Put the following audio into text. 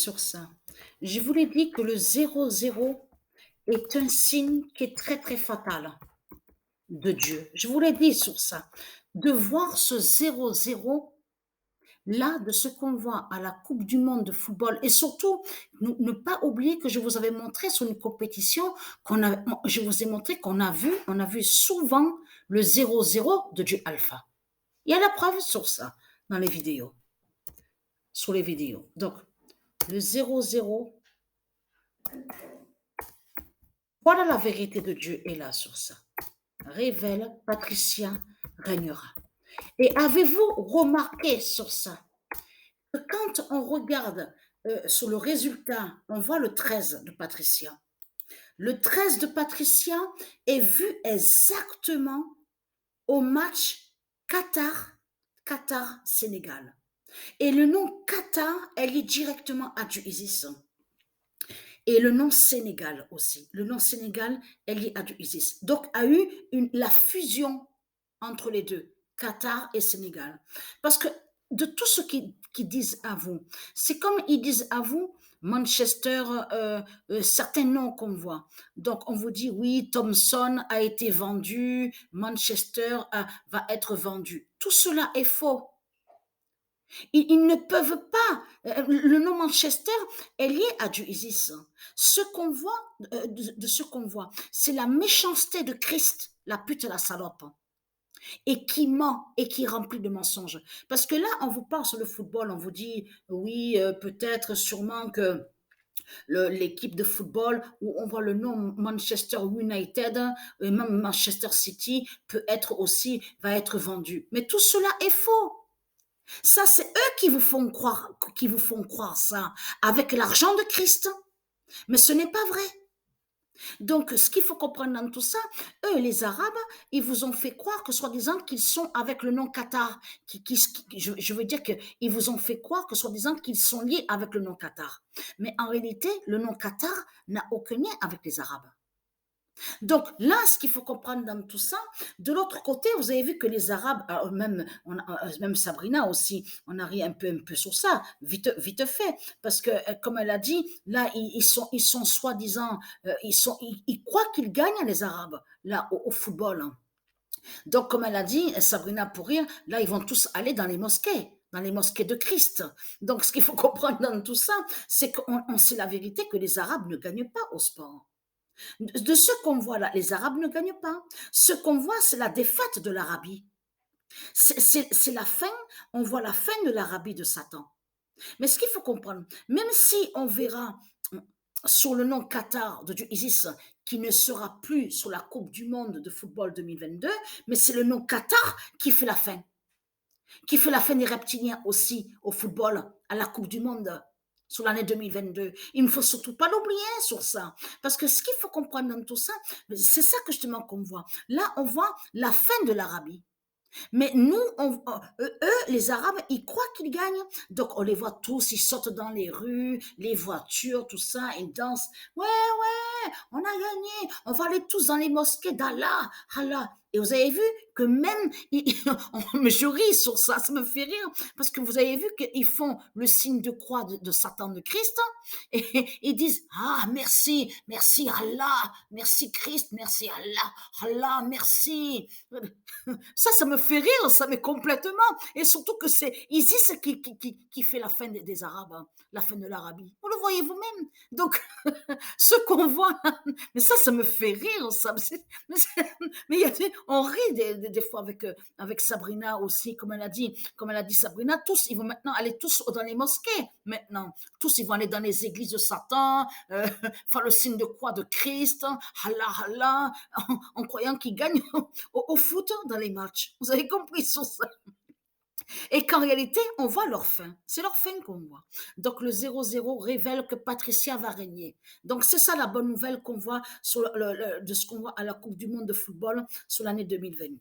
sur ça. Je vous l'ai dit que le 0-0 est un signe qui est très, très fatal de Dieu. Je vous l'ai dit sur ça. De voir ce 0-0 là, de ce qu'on voit à la Coupe du monde de football et surtout, ne pas oublier que je vous avais montré sur une compétition je vous ai montré on a vu souvent le 0-0 de Dieu Alpha. Il y a la preuve sur ça dans les vidéos, sur les vidéos. Donc, le 0-0, voilà la vérité de Dieu est là sur ça. Révèle, Patricia régnera. Et avez-vous remarqué sur ça que quand on regarde sur le résultat, on voit le 13 de Patricia. Le 13 de Patricia est vu exactement au match Qatar-Sénégal. Et le nom Qatar est lié directement à du Isis. Et le nom Sénégal aussi. Le nom Sénégal est lié à du Isis. Donc, a eu la fusion entre les deux, Qatar et Sénégal. Parce que de tout ce qu'ils disent à vous, c'est comme ils disent à vous, Manchester, certains noms qu'on voit. Donc, on vous dit, oui, Thomson a été vendu, Manchester va être vendu. Tout cela est faux. Ils ne peuvent pas. Le nom Manchester est lié à du Isis. Ce qu'on voit, de ce qu'on voit, c'est la méchanceté de Christ, la pute et la salope, et qui ment et qui remplit de mensonges. Parce que là, on vous parle sur le football, on vous dit, oui, peut-être, sûrement que l'équipe de football où on voit le nom Manchester United et même Manchester City va être vendu. Mais tout cela est faux. Ça, c'est eux qui vous font croire ça, avec l'argent de Christ. Mais ce n'est pas vrai. Donc, ce qu'il faut comprendre dans tout ça, eux, les Arabes, ils vous ont fait croire que soi-disant qu'ils sont avec le nom Qatar. Je veux dire qu'ils vous ont fait croire que soi-disant qu'ils sont liés avec le nom Qatar. Mais en réalité, le nom Qatar n'a aucun lien avec les Arabes. Donc là, ce qu'il faut comprendre dans tout ça, de l'autre côté, vous avez vu que les Arabes, même Sabrina aussi, on a ri un peu sur ça, vite fait, parce que comme elle a dit, là, ils sont soi-disant, ils croient qu'ils gagnent les Arabes, là, au football, hein. Donc, comme elle a dit, Sabrina pour rire, là, ils vont tous aller dans les mosquées de Christ. Donc, ce qu'il faut comprendre dans tout ça, c'est qu'on sait la vérité que les Arabes ne gagnent pas au sport. De ce qu'on voit là, les Arabes ne gagnent pas. Ce qu'on voit, c'est la défaite de l'Arabie. C'est la fin, on voit la fin de l'Arabie de Satan. Mais ce qu'il faut comprendre, même si on verra sur le nom Qatar de Dieu Isis, qui ne sera plus sur la Coupe du Monde de football 2022, mais c'est le nom Qatar qui fait la fin. Qui fait la fin des reptiliens aussi au football, à la Coupe du Monde sur l'année 2022. Il ne faut surtout pas l'oublier sur ça. Parce que ce qu'il faut comprendre dans tout ça, c'est ça que justement qu'on voit. Là, on voit la fin de l'Arabie. Mais nous, eux, les Arabes, ils croient qu'ils gagnent. Donc, on les voit tous, ils sortent dans les rues, les voitures, tout ça, ils dansent. Ouais, ouais, on a gagné. On va aller tous dans les mosquées d'Allah. Allah. Et vous avez vu que même, je ris sur ça, ça me fait rire, parce que vous avez vu qu'ils font le signe de croix de Satan de Christ, et ils disent, ah, merci, merci Allah, merci Christ, merci Allah, Allah, merci. Ça me fait rire, ça, mais complètement. Et surtout que c'est Isis qui fait la fin des Arabes, hein, la fin de l'Arabie. Vous le voyez vous-même. Donc, ce qu'on voit, mais ça me fait rire, ça. Mais on rit des fois avec Sabrina aussi, comme elle a dit Sabrina, tous, ils vont maintenant aller tous dans les mosquées, maintenant. Tous, ils vont aller dans les églises de Satan, faire le signe de croix de Christ, Allah, Allah, en croyant qu'ils gagnent au foot dans les matchs. Vous avez compris sur ça. Et qu'en réalité, on voit leur fin. C'est leur fin qu'on voit. Donc, le 0-0 révèle que Patricia va régner. Donc, c'est ça la bonne nouvelle qu'on voit de ce qu'on voit à la Coupe du monde de football sur l'année 2022.